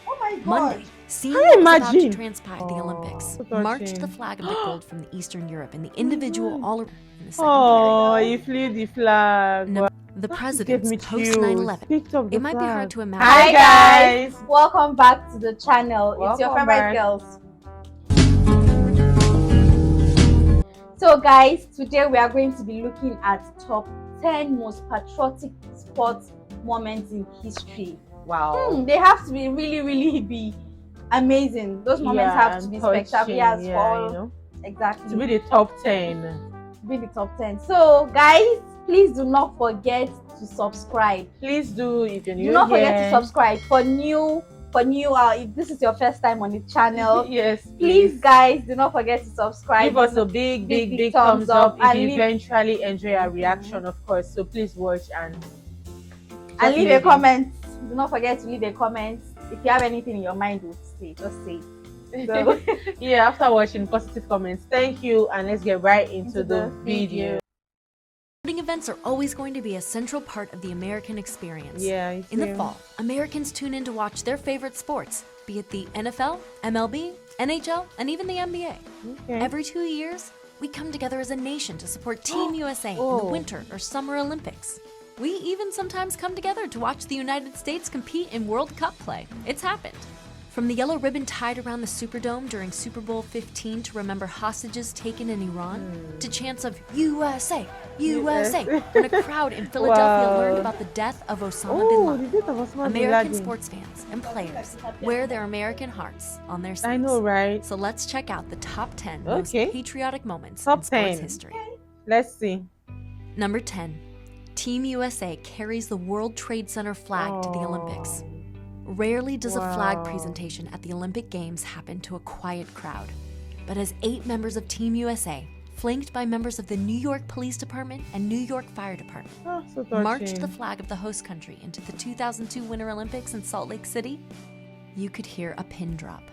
Oh my God. Monday, seeing what was about to transpire at the Olympics, so marched the touching. flag of the gold from the Eastern Europe and the individual all around in the second Oh, you flew the flag. period. Wow. The Gave presidents me post chills. 9/11. Picked up the It might be hard flag. to imagine. Hi Hi, guys, welcome back to the channel. It's your Welcome favorite back. girls. So guys, today we are going to be looking at top 10 most patriotic sports moments in history. Wow. They have to be really be amazing. Those moments have to be spectacular as well. You know, exactly. to be the top 10. Be the top 10. So guys, please do not forget to subscribe. Please do if you're new. Do not forget to subscribe for new if this is your first time on the channel. Yes, please guys, do not forget to subscribe. Give us a big thumbs up if you eventually enjoy our reaction, of course. So please watch and leave a comment. Do not forget to leave a comment. If you have anything in your mind, just say it. So, yeah, after watching, positive comments. Thank you, and let's get right into the video. Sporting events are always going to be a central part of the American experience. Yeah, in the fall, Americans tune in to watch their favorite sports, be it the NFL, MLB, NHL, and even the NBA. Okay. Every 2 years, we come together as a nation to support Team USA in the Winter or Summer Olympics. We even sometimes come together to watch the United States compete in World Cup play. It's happened. From the yellow ribbon tied around the Superdome during Super Bowl 15 to remember hostages taken in Iran, to chants of USA, USA, when a crowd in Philadelphia learned about the death of Osama bin Laden. American sports fans and players wear their American hearts on their sleeves. I know, right? So let's check out the top 10 most patriotic moments in sports history. Let's see. Number 10. Team USA carries the World Trade Center flag to the Olympics. Rarely does a flag presentation at the Olympic Games happen to a quiet crowd. But as 8 members of Team USA, flanked by members of the New York Police Department and New York Fire Department, marched the flag of the host country into the 2002 Winter Olympics in Salt Lake City, you could hear a pin drop.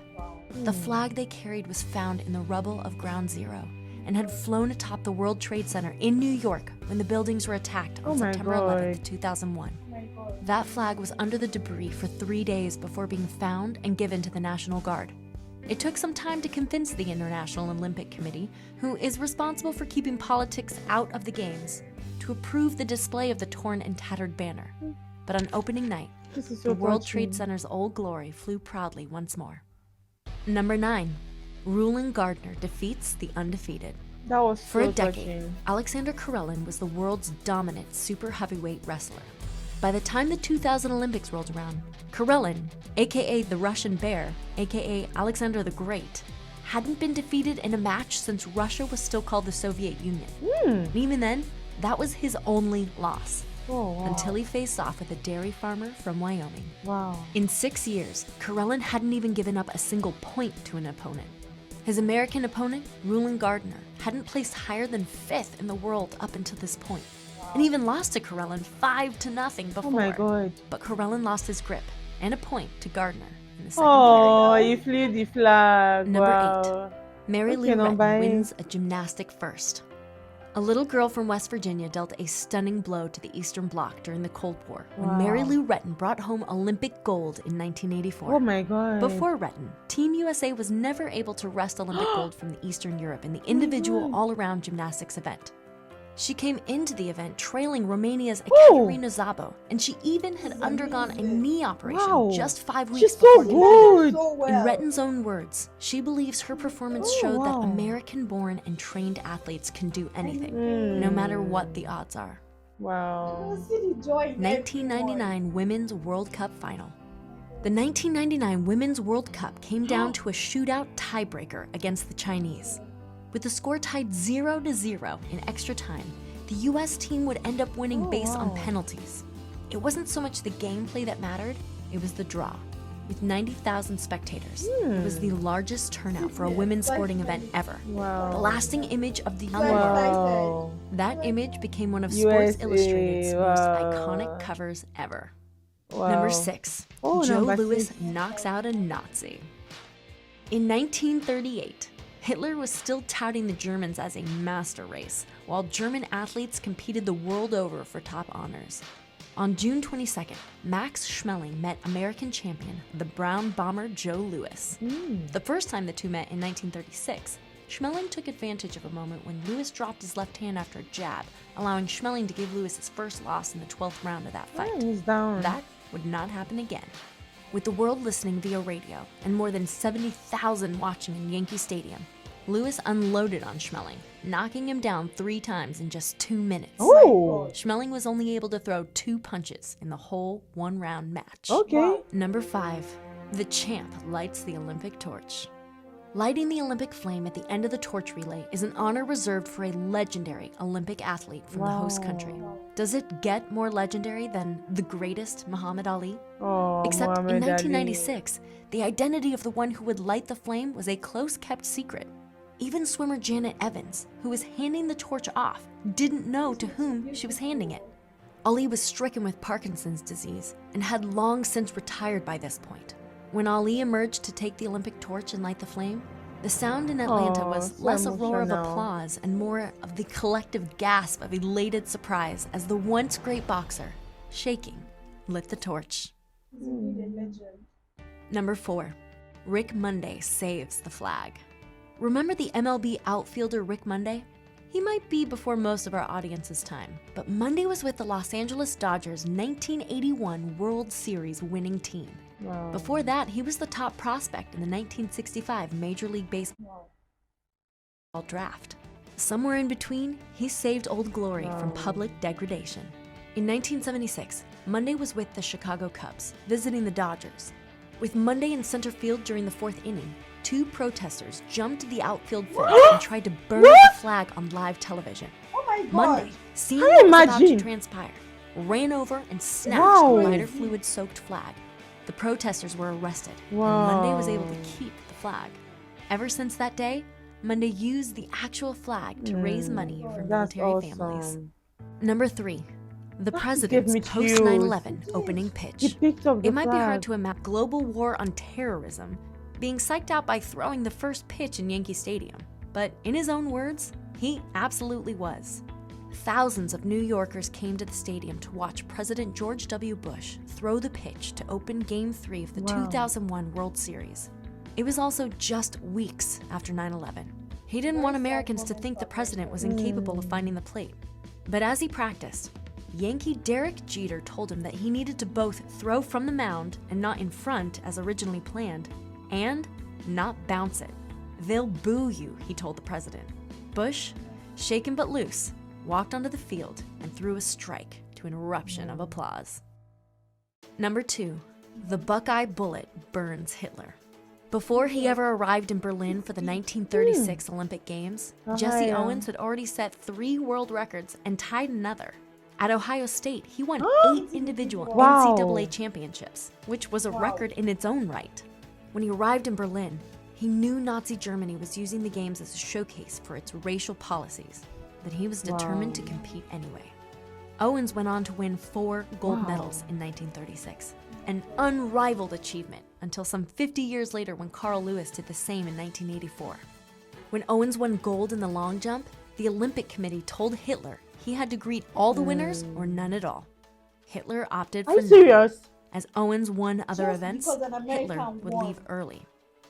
The flag they carried was found in the rubble of Ground Zero and had flown atop the World Trade Center in New York when the buildings were attacked on September 11th, 2001. That flag was under the debris for 3 days before being found and given to the National Guard. It took some time to convince the International Olympic Committee, who is responsible for keeping politics out of the Games, to approve the display of the torn and tattered banner. But on opening night, the World Trade Center's old glory flew proudly once more. Number 9. Rulon Gardner defeats the undefeated. That was For a decade, Alexander Karelin was the world's dominant super heavyweight wrestler. By the time the 2000 Olympics rolled around, Karelin, aka the Russian Bear, aka Alexander the Great, hadn't been defeated in a match since Russia was still called the Soviet Union. And even then, that was his only loss. Until he faced off with a dairy farmer from Wyoming. In 6 years, Karelin hadn't even given up a single point to an opponent. His American opponent, Rulon Gardner, hadn't placed higher than 5th in the world up until this point, and even lost to Karelin 5-0 before. Oh my God. But Karelin lost his grip and a point to Gardner in the second period. You flew the flag. Number 8. Mary Lou Retton wins a gymnastic first. A little girl from West Virginia dealt a stunning blow to the Eastern Bloc during the Cold War when Mary Lou Retton brought home Olympic gold in 1984. Oh my God. Before Retton, Team USA was never able to wrest Olympic gold from the Eastern Europe in the individual all-around gymnastics event. She came into the event trailing Romania's Ekaterina Szabo, and she even had undergone a knee operation just 5 weeks before competing. In Retton's own words, she believes her performance showed that American-born and trained athletes can do anything, no matter what the odds are. 1999 Women's World Cup Final. The 1999 Women's World Cup came down to a shootout tiebreaker against the Chinese. With the score tied 0-0 in extra time, the US team would end up winning based on penalties. It wasn't so much the gameplay that mattered, it was the draw. With 90,000 spectators, it was the largest turnout for a women's sporting event ever. The lasting image of the That image became one of Sports Illustrated's most iconic covers ever. Number 6. Joe Louis knocks out a Nazi. In 1938, Hitler was still touting the Germans as a master race, while German athletes competed the world over for top honors. On June 22nd, Max Schmeling met American champion, the Brown Bomber Joe Louis. The first time the two met in 1936, Schmeling took advantage of a moment when Louis dropped his left hand after a jab, allowing Schmeling to give Louis his first loss in the 12th round of that fight. He's down. That would not happen again. With the world listening via radio and more than 70,000 watching in Yankee Stadium, Louis unloaded on Schmeling, knocking him down 3 times in just 2 minutes. Oh. Schmeling was only able to throw 2 punches in the whole 1-round match. Okay. Number 5, the champ lights the Olympic torch. Lighting the Olympic flame at the end of the torch relay is an honor reserved for a legendary Olympic athlete from the host country. Does it get more legendary than the greatest Muhammad Ali? Except in 1996, the identity of the one who would light the flame was a close-kept secret. Even swimmer Janet Evans, who was handing the torch off, didn't know to whom she was handing it. Ali was stricken with Parkinson's disease and had long since retired by this point. When Ali emerged to take the Olympic torch and light the flame, the sound in Atlanta was less a roar of applause and more of the collective gasp of elated surprise as the once great boxer, shaking, lit the torch. Number 4, Rick Monday saves the flag. Remember the MLB outfielder Rick Monday? He might be before most of our audience's time, but Monday was with the Los Angeles Dodgers' 1981 World Series winning team. Before that, he was the top prospect in the 1965 Major League Baseball draft. Somewhere in between, he saved Old Glory from public degradation. In 1976, Monday was with the Chicago Cubs, visiting the Dodgers. With Monday in center field during the 4th inning, 2 protesters jumped to the outfield fence and tried to burn the flag on live television. Oh my God. Monday, seeing what was about to transpire, ran over and snatched the lighter fluid-soaked flag. The protesters were arrested, and Monday was able to keep the flag. Ever since that day, Monday used the actual flag to raise money for military families. Number 3, the president's post 9/11 opening pitch. It might be hard to imagine global war on terrorism being psyched out by throwing the first pitch in Yankee Stadium, but in his own words, he absolutely was. Thousands of New Yorkers came to the stadium to watch President George W. Bush throw the pitch to open Game 3 of the 2001 World Series. It was also just weeks after 9/11. He didn't want Americans to think the president was incapable of finding the plate. But as he practiced, Yankee Derek Jeter told him that he needed to both throw from the mound and not in front as originally planned, and not bounce it. They'll boo you, he told the president. Bush, shaken but loose, walked onto the field and threw a strike to an eruption of applause. Number 2, the Buckeye bullet burns Hitler. Before he ever arrived in Berlin for the 1936 Olympic Games, Jesse Owens had already set 3 world records and tied another. At Ohio State, he won 8 individual NCAA championships, which was a record in its own right. When he arrived in Berlin, he knew Nazi Germany was using the games as a showcase for its racial policies, but he was determined to compete anyway. Owens went on to win 4 gold medals in 1936, an unrivaled achievement until some 50 years later when Carl Lewis did the same in 1984. When Owens won gold in the long jump, the Olympic Committee told Hitler he had to greet all the winners or none at all. Hitler opted for none. As Owens won other events, Hitler would leave early.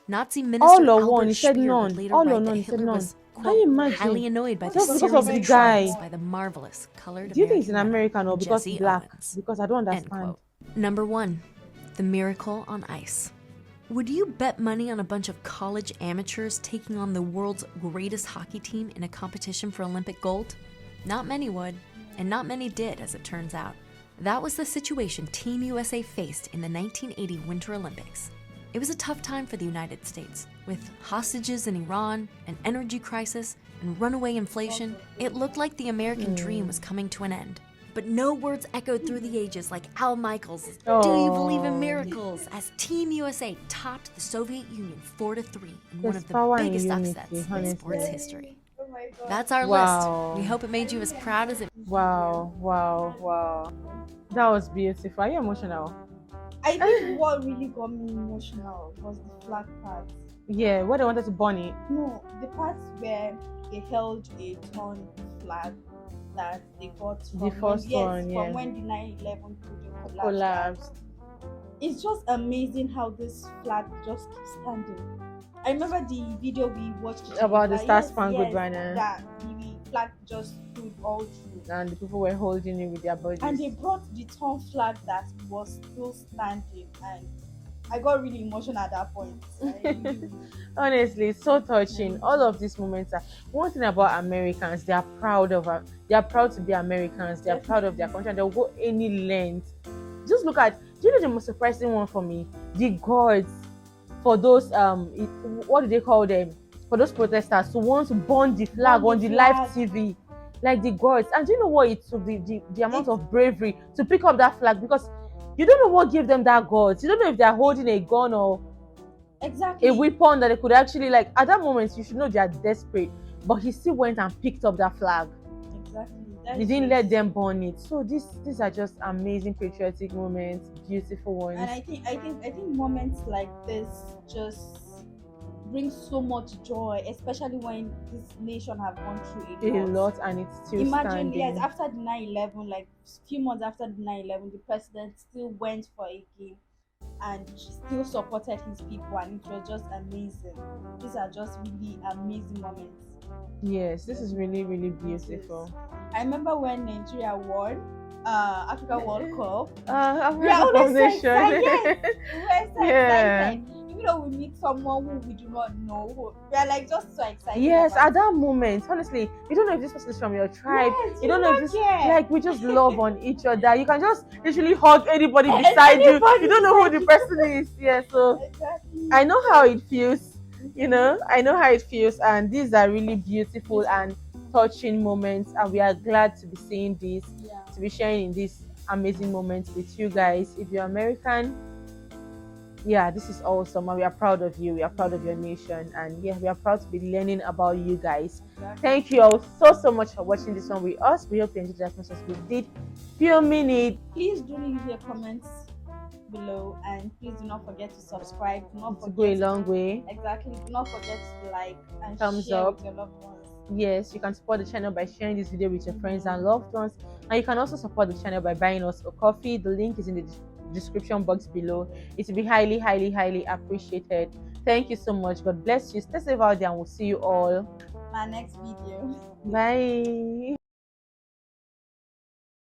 Nazi Minister Albert Speer would later write that Hitler was, quote, highly annoyed by the series of trials by the marvelous colored American runner, Jesse Owens, because I don't end quote. Number 1, the miracle on ice. Would you bet money on a bunch of college amateurs taking on the world's greatest hockey team in a competition for Olympic gold? Not many would, and not many did, as it turns out. That was the situation Team USA faced in the 1980 Winter Olympics. It was a tough time for the United States. With hostages in Iran, an energy crisis, and runaway inflation, it looked like the American dream was coming to an end. But no words echoed through the ages like Al Michaels' "Do you believe in miracles?" as Team USA topped the Soviet Union 4-3 in one of the biggest upsets in sports history. That's our list. We hope it made you as proud as it. Wow. That was beautiful. Are you emotional? I think what really got me emotional was the flag part. Yeah, what they wanted to burn it. No, the part where they held a torn flag that they got The first one, yeah. from when the 9/11 project Collapsed. It's just amazing how this flag just keeps standing. I remember the video we watched About the Star Spangled Banner. That the flag just stood all through. And the people were holding it with their bodies. And they brought the torn flag that was still standing, and I got really emotional at that point. Honestly, it's so touching. All of these moments are one thing about Americans. They are proud to be Americans. They are proud of their country, and they'll go any length. Just look at. Do you know the most surprising one for me? The guards for those what do they call them? For those protesters who want to burn the flag on the live TV, like the guards. And do you know what it took? The amount of bravery to pick up that flag, because you don't know what gave them that guts. You don't know if they're holding a gun or exactly a weapon that they could actually, like, at that moment you should know they are desperate. But he still went and picked up that flag. Exactly. He didn't let them burn it. So these are just amazing patriotic moments, beautiful ones. And I think moments like this just bring so much joy, especially when this nation have gone through a lot and it's still standing. Yes, after the 9/11, like few months after the 9/11, the president still went for a game and still supported his people, and it was just amazing. These are just really amazing moments. Yes, this is really, really beautiful. I remember when Nigeria won Africa World Cup. We are always so excited. Yes, we were so excited. Even though we meet someone who we do not know, we are like just so excited. Yes, at that moment, honestly, you don't know if this person is from your tribe. Yes, you don't know if this, like, we just love on each other. You can just literally hug anybody beside you. You don't know who the person is. Yeah, so exactly. I know how it feels. You know, I know how it feels, and these are really beautiful and touching moments, and we are glad to be seeing this, to be sharing in these amazing moments with you guys. If you're American, yeah, this is awesome, and we are proud of you. We are proud of your nation, and yeah, we are proud to be learning about you guys. Thank you all so much for watching this one with us. We hope you enjoyed it as much as we did. Filming it. Please do leave your comments below, and please do not forget to subscribe. Do not forget to go a long way. Exactly. Do not forget to like and thumbs share up with your loved ones. Yes, you can support the channel by sharing this video with your friends and loved ones, and you can also support the channel by buying us a coffee. The link is in the description box below. It will be highly appreciated. Thank you so much. God bless you. Stay safe out there, and we'll see you all my next video. Bye.